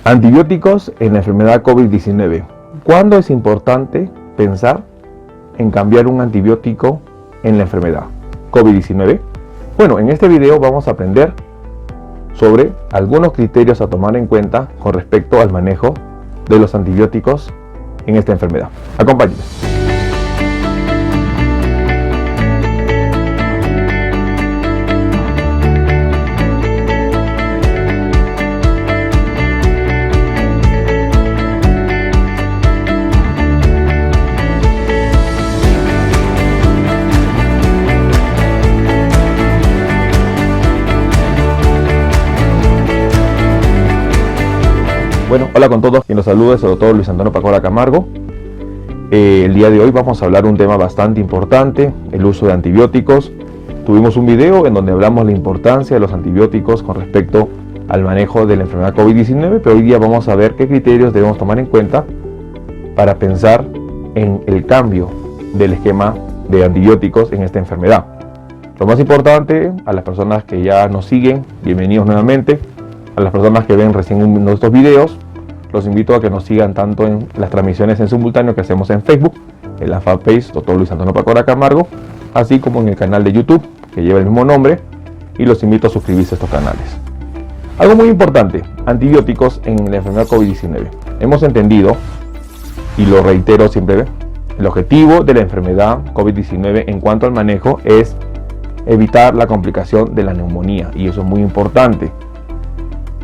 Antibióticos en la enfermedad COVID-19. ¿Cuándo es importante pensar en cambiar un antibiótico en la enfermedad COVID-19? Bueno, en este video vamos a aprender sobre algunos criterios a tomar en cuenta con respecto al manejo de los antibióticos en esta enfermedad. Acompáñenme. Bueno, hola con todos, quien los saluda es el doctor Luis Antonio Pacora Camargo. El día de hoy vamos a hablar un tema bastante importante, el uso de antibióticos. Tuvimos un video en donde hablamos de la importancia de los antibióticos con respecto al manejo de la enfermedad COVID-19, pero hoy día vamos a ver qué criterios debemos tomar en cuenta para pensar en el cambio del esquema de antibióticos en esta enfermedad. Lo más importante, a las personas que ya nos siguen, bienvenidos nuevamente. A las personas que ven recién nuestros videos, los invito a que nos sigan tanto en las transmisiones en simultáneo que hacemos en Facebook, en la fanpage Dr. Luis Antonio Pacora Camargo, así como en el canal de YouTube que lleva el mismo nombre, y los invito a suscribirse a estos canales. Algo muy importante, antibióticos en la enfermedad COVID-19. Hemos entendido, y lo reitero siempre, el objetivo de la enfermedad COVID-19 en cuanto al manejo es evitar la complicación de la neumonía, y eso es muy importante.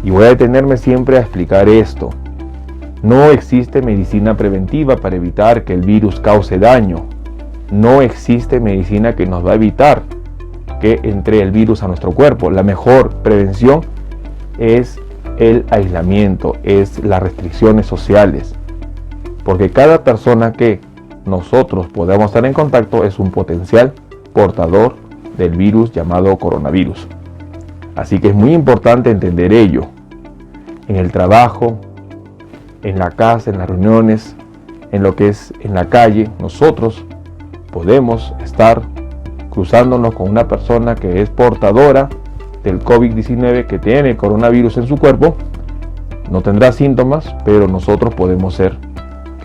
Y voy a detenerme siempre a explicar esto. No existe medicina preventiva para evitar que el virus cause daño. No existe medicina que nos va a evitar que entre el virus a nuestro cuerpo. La mejor prevención es el aislamiento, es las restricciones sociales. Porque cada persona que nosotros podamos estar en contacto es un potencial portador del virus llamado coronavirus. Así que es muy importante entender ello. En el trabajo, en la casa, en las reuniones, en lo que es en la calle, nosotros podemos estar cruzándonos con una persona que es portadora del COVID-19, que tiene coronavirus en su cuerpo. No tendrá síntomas, pero nosotros podemos ser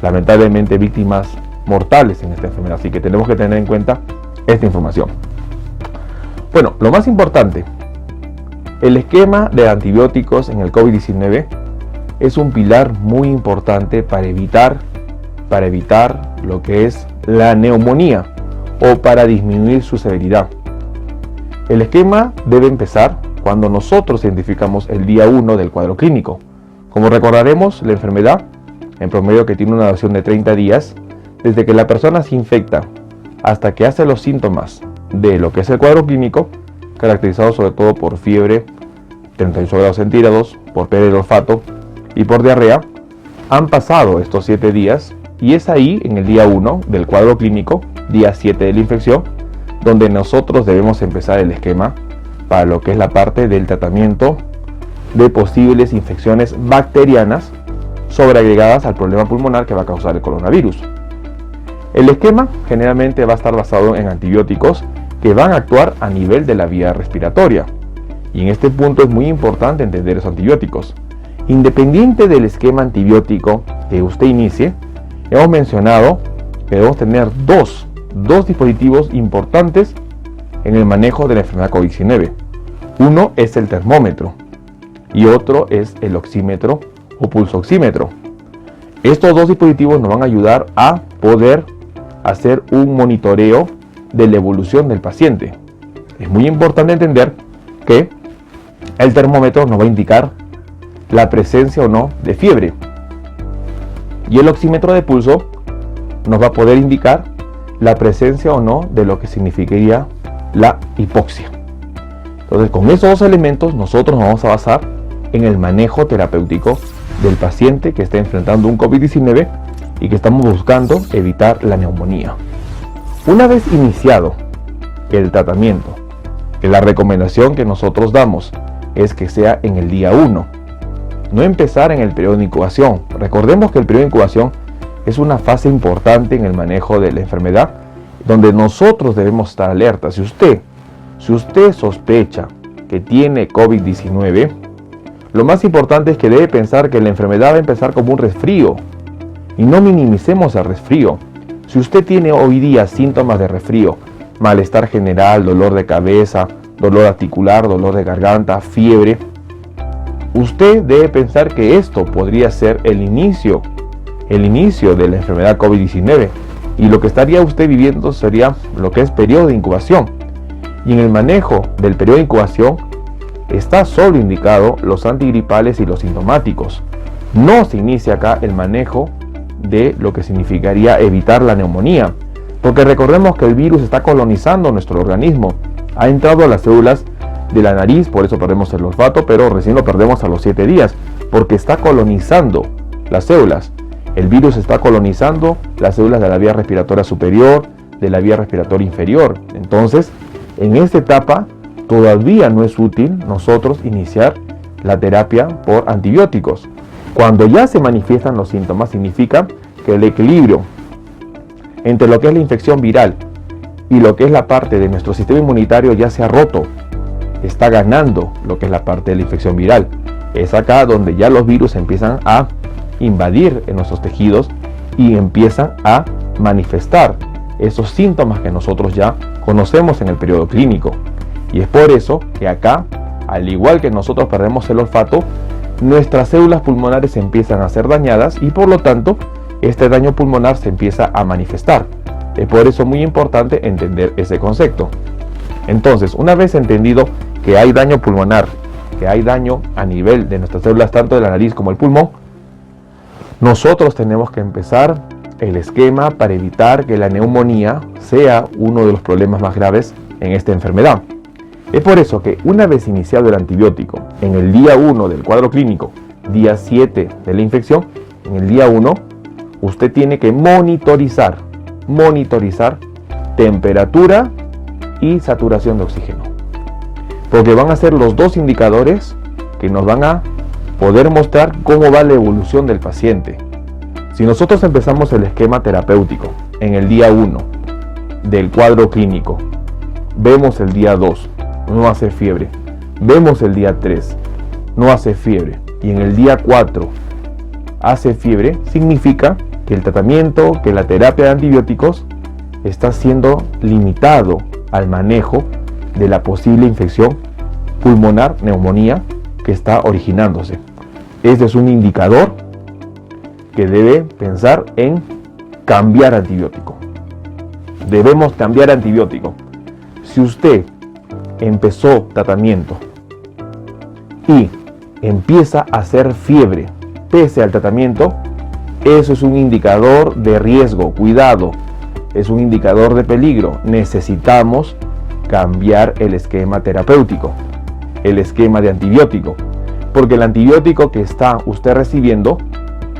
lamentablemente víctimas mortales en esta enfermedad. Así que tenemos que tener en cuenta esta información. Bueno, lo más importante, el esquema de antibióticos en el COVID-19 es un pilar muy importante para evitar lo que es la neumonía o para disminuir su severidad. El esquema debe empezar cuando nosotros identificamos el día 1 del cuadro clínico. Como recordaremos, la enfermedad en promedio que tiene una duración de 30 días, desde que la persona se infecta hasta que hace los síntomas de lo que es el cuadro clínico, caracterizado sobre todo por fiebre, 38 grados centígrados, por pérdida de olfato y por diarrea. Han pasado estos 7 días y es ahí, en el día 1 del cuadro clínico, día 7 de la infección, donde nosotros debemos empezar el esquema para lo que es la parte del tratamiento de posibles infecciones bacterianas sobreagregadas al problema pulmonar que va a causar el coronavirus. El esquema generalmente va a estar basado en antibióticos que van a actuar a nivel de la vía respiratoria. Y en este punto es muy importante entender los antibióticos. Independiente del esquema antibiótico que usted inicie, hemos mencionado que debemos tener dos dispositivos importantes en el manejo de la enfermedad COVID-19. Uno es el termómetro y otro es el oxímetro o pulsoxímetro. Estos dos dispositivos nos van a ayudar a poder hacer un monitoreo de la evolución del paciente. Es muy importante entender que el termómetro nos va a indicar la presencia o no de fiebre y el oxímetro de pulso nos va a poder indicar la presencia o no de lo que significaría la hipoxia. Entonces, con esos dos elementos nosotros nos vamos a basar en el manejo terapéutico del paciente que está enfrentando un COVID-19 y que estamos buscando evitar la neumonía. Una vez iniciado el tratamiento, la recomendación que nosotros damos es que sea en el día 1, no empezar en el periodo de incubación. Recordemos que el periodo de incubación es una fase importante en el manejo de la enfermedad, donde nosotros debemos estar alerta. Si usted sospecha que tiene COVID-19, Lo más importante es que debe pensar que la enfermedad va a empezar como un resfrío y no minimicemos el resfrío. Si usted tiene hoy día síntomas de resfrío, malestar general, dolor de cabeza, dolor articular, dolor de garganta, fiebre, usted debe pensar que esto podría ser el inicio de la enfermedad COVID-19 y lo que estaría usted viviendo sería lo que es periodo de incubación. Y en el manejo del periodo de incubación está solo indicado los antigripales y los sintomáticos. No se inicia acá el manejo de lo que significaría evitar la neumonía, porque recordemos que el virus está colonizando nuestro organismo, ha entrado a las células de la nariz, por eso perdemos el olfato, pero recién lo perdemos a los 7 días, porque está colonizando las células. El virus está colonizando las células de la vía respiratoria superior, de la vía respiratoria inferior. Entonces, en esta etapa todavía no es útil nosotros iniciar la terapia por antibióticos. Cuando ya se manifiestan los síntomas, significa que el equilibrio entre lo que es la infección viral y lo que es la parte de nuestro sistema inmunitario ya se ha roto. Está ganando lo que es la parte de la infección viral. Es acá donde ya los virus empiezan a invadir en nuestros tejidos y empiezan a manifestar esos síntomas que nosotros ya conocemos en el periodo clínico. Y es por eso que acá, al igual que nosotros perdemos el olfato, nuestras células pulmonares empiezan a ser dañadas y por lo tanto este daño pulmonar se empieza a manifestar. Es por eso muy importante entender ese concepto. Entonces, una vez entendido que hay daño pulmonar, que hay daño a nivel de nuestras células tanto de la nariz como el pulmón, nosotros tenemos que empezar el esquema para evitar que la neumonía sea uno de los problemas más graves en esta enfermedad. Es por eso que una vez iniciado el antibiótico, en el día 1 del cuadro clínico, día 7 de la infección, en el día 1, usted tiene que monitorizar temperatura y saturación de oxígeno. Porque van a ser los dos indicadores que nos van a poder mostrar cómo va la evolución del paciente. Si nosotros empezamos el esquema terapéutico en el día 1 del cuadro clínico, vemos el día 2, no hace fiebre, vemos el día 3, no hace fiebre, y en el día 4 hace fiebre, significa que el tratamiento, que la terapia de antibióticos está siendo limitado al manejo de la posible infección pulmonar, neumonía, que está originándose. Este es un indicador que debe pensar en cambiar antibiótico. Debemos cambiar antibiótico. Si usted empezó tratamiento y empieza a hacer fiebre pese al tratamiento, eso es un indicador de riesgo, cuidado, es un indicador de peligro. Necesitamos cambiar el esquema terapéutico, el esquema de antibiótico, porque el antibiótico que está usted recibiendo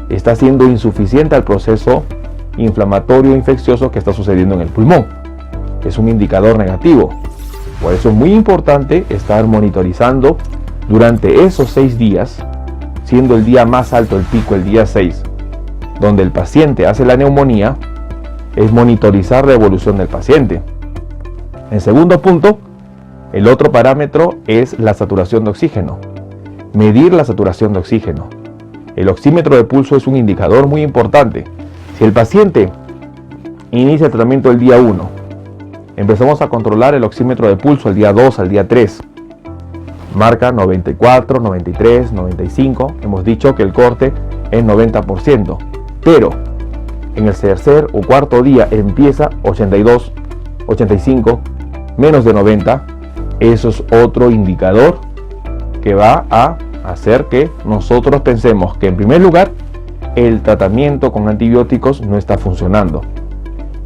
está siendo insuficiente al proceso inflamatorio infeccioso que está sucediendo en el pulmón. Es un indicador negativo. Por eso es muy importante estar monitorizando durante esos 6 días, siendo el día más alto el pico el día 6, donde el paciente hace la neumonía, es monitorizar la evolución del paciente. En segundo punto, el otro parámetro es la saturación de oxígeno. Medir la saturación de oxígeno. El oxímetro de pulso es un indicador muy importante. Si el paciente inicia el tratamiento el día 1, empezamos a controlar el oxímetro de pulso el día 2 al día 3. Marca 94, 93, 95. Hemos dicho que el corte es 90%. Pero en el tercer o cuarto día empieza 82, 85, menos de 90. Eso es otro indicador que va a hacer que nosotros pensemos que en primer lugar el tratamiento con antibióticos no está funcionando.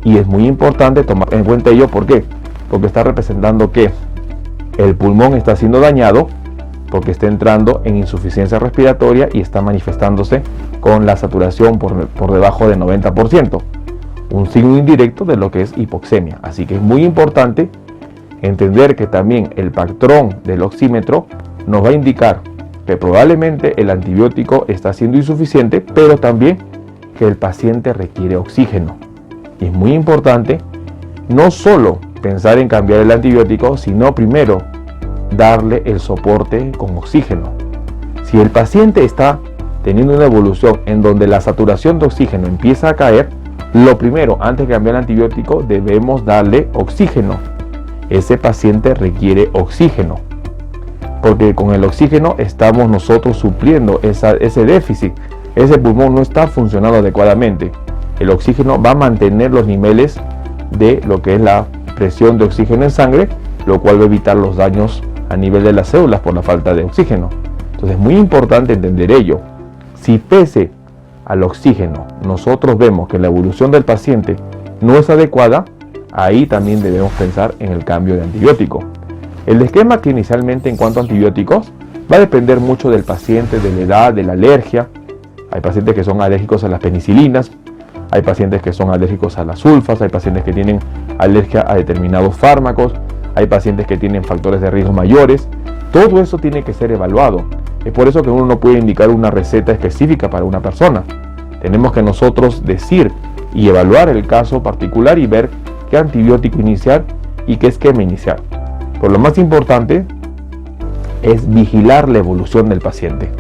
Y es muy importante tomar en cuenta ello. ¿Por qué? Porque está representando que el pulmón está siendo dañado, porque está entrando en insuficiencia respiratoria y está manifestándose con la saturación por debajo de 90%. Un signo indirecto de lo que es hipoxemia. Así que es muy importante entender que también el patrón del oxímetro nos va a indicar que probablemente el antibiótico está siendo insuficiente, pero también que el paciente requiere oxígeno. Y es muy importante no solo pensar en cambiar el antibiótico, sino primero darle el soporte con oxígeno. Si el paciente está teniendo una evolución en donde la saturación de oxígeno empieza a caer, lo primero, antes de cambiar el antibiótico, debemos darle oxígeno. Ese paciente requiere oxígeno, porque con el oxígeno estamos nosotros supliendo ese déficit. Ese pulmón no está funcionando adecuadamente. El oxígeno va a mantener los niveles de lo que es la presión de oxígeno en sangre, lo cual va a evitar los daños a nivel de las células por la falta de oxígeno. Entonces es muy importante entender ello. Si pese al oxígeno nosotros vemos que la evolución del paciente no es adecuada, ahí también debemos pensar en el cambio de antibiótico. El esquema que inicialmente en cuanto a antibióticos va a depender mucho del paciente, de la edad, de la alergia. Hay pacientes que son alérgicos a las penicilinas, hay pacientes que son alérgicos a las sulfas, hay pacientes que tienen alergia a determinados fármacos, hay pacientes que tienen factores de riesgo mayores. Todo eso tiene que ser evaluado. Es por eso que uno no puede indicar una receta específica para una persona. Tenemos que nosotros decir y evaluar el caso particular y ver qué antibiótico iniciar y qué esquema iniciar. Pero lo más importante es vigilar la evolución del paciente.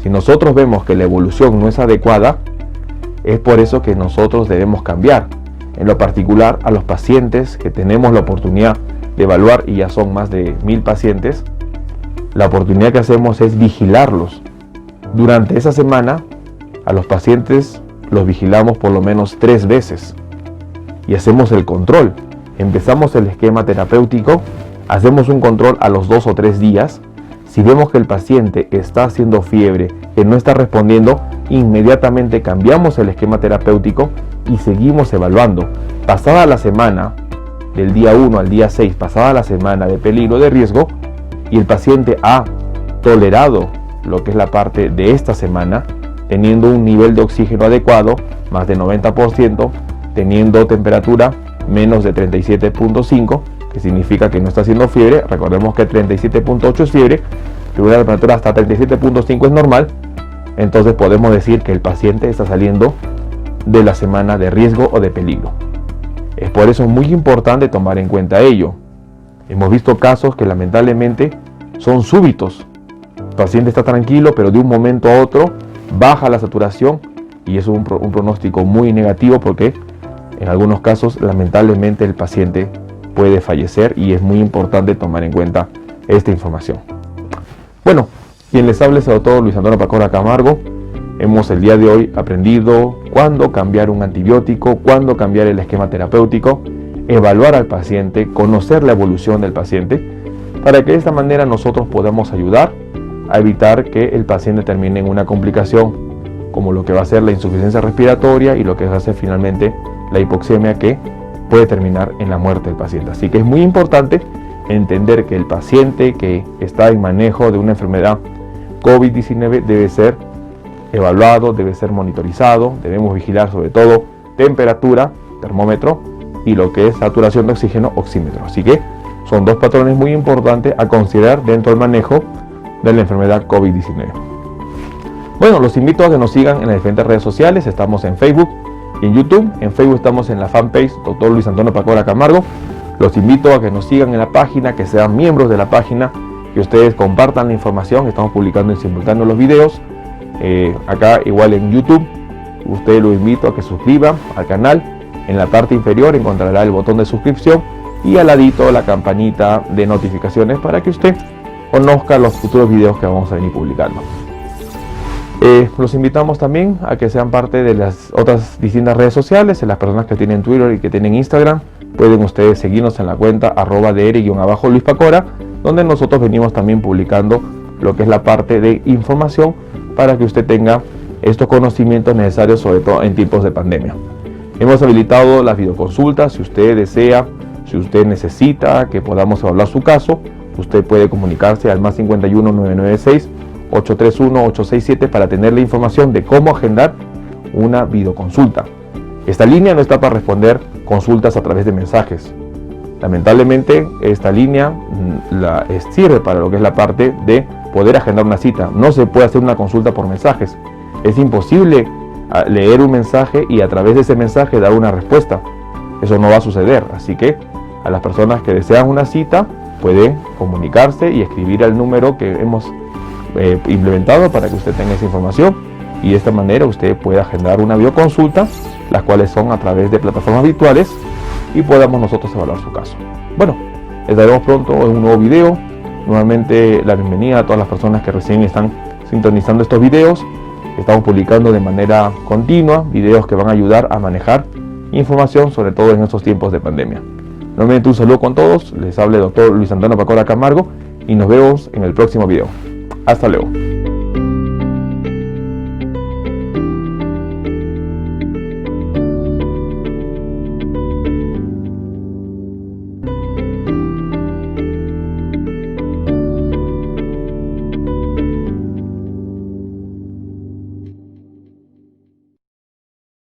Si nosotros vemos que la evolución no es adecuada, es por eso que nosotros debemos cambiar. En lo particular, a los pacientes que tenemos la oportunidad de evaluar, y ya son más de 1000 pacientes, la oportunidad que hacemos es vigilarlos. Durante esa semana, a los pacientes los vigilamos por lo menos 3 veces y hacemos el control. Empezamos el esquema terapéutico, hacemos un control a los 2 o 3 días. Si vemos que el paciente está haciendo fiebre, que no está respondiendo, inmediatamente cambiamos el esquema terapéutico y seguimos evaluando. Pasada la semana, del día 1 al día 6, pasada la semana de peligro de riesgo, y el paciente ha tolerado lo que es la parte de esta semana, teniendo un nivel de oxígeno adecuado, más de 90%, teniendo temperatura menos de 37.5, que significa que no está haciendo fiebre. Recordemos que 37.8 es fiebre, pero una temperatura hasta 37.5 es normal. Entonces podemos decir que el paciente está saliendo de la semana de riesgo o de peligro. Es por eso muy importante tomar en cuenta ello. Hemos visto casos que lamentablemente son súbitos. El paciente está tranquilo, pero de un momento a otro baja la saturación y es un pronóstico muy negativo, porque en algunos casos lamentablemente el paciente puede fallecer, y es muy importante tomar en cuenta esta información. Bueno, quien les habla es el doctor Luis Antonio Pacora Camargo. Hemos el día de hoy aprendido cuándo cambiar un antibiótico, cuándo cambiar el esquema terapéutico, evaluar al paciente, conocer la evolución del paciente, para que de esta manera nosotros podamos ayudar a evitar que el paciente termine en una complicación como lo que va a ser la insuficiencia respiratoria y lo que va a ser finalmente la hipoxemia, que puede terminar en la muerte del paciente. Así que es muy importante entender que el paciente que está en manejo de una enfermedad COVID-19 debe ser evaluado, debe ser monitorizado. Debemos vigilar sobre todo temperatura, termómetro, y lo que es saturación de oxígeno, oxímetro. Así que son 2 patrones muy importantes a considerar dentro del manejo de la enfermedad COVID-19. Bueno, los invito a que nos sigan en las diferentes redes sociales. Estamos en Facebook y en YouTube. En Facebook estamos en la fanpage Dr. Luis Antonio Pacora Camargo. Los invito a que nos sigan en la página, que sean miembros de la página, que ustedes compartan la información. Estamos publicando en simultáneo los videos. Acá igual en YouTube, usted lo invito a que suscriba al canal. En la parte inferior encontrará el botón de suscripción y al ladito la campanita de notificaciones para que usted conozca los futuros videos que vamos a venir publicando. Los invitamos también a que sean parte de las otras distintas redes sociales. En las personas que tienen Twitter y que tienen Instagram, pueden ustedes seguirnos en la cuenta @dr_Luis Pacora, donde nosotros venimos también publicando lo que es la parte de información para que usted tenga estos conocimientos necesarios, sobre todo en tiempos de pandemia. Hemos habilitado las videoconsultas. Si usted desea, si usted necesita que podamos evaluar su caso, usted puede comunicarse al más 51 996 831 867 para tener la información de cómo agendar una videoconsulta. Esta línea no está para responder consultas a través de mensajes. Lamentablemente esta línea sirve para lo que es la parte de poder agendar una cita. No se puede hacer una consulta por mensajes. Es imposible leer un mensaje y a través de ese mensaje dar una respuesta. Eso no va a suceder. Así que a las personas que desean una cita pueden comunicarse y escribir al número que hemos implementado para que usted tenga esa información y de esta manera usted pueda generar una videoconsulta, las cuales son a través de plataformas virtuales, y podamos nosotros evaluar su caso. Bueno, estaremos pronto en un nuevo video. Nuevamente la bienvenida a todas las personas que recién están sintonizando estos videos. Estamos publicando de manera continua videos que van a ayudar a manejar información, sobre todo en estos tiempos de pandemia. Nuevamente un saludo con todos, les habla el doctor Luis Antonio Pacora Camargo y nos vemos en el próximo video. Hasta luego.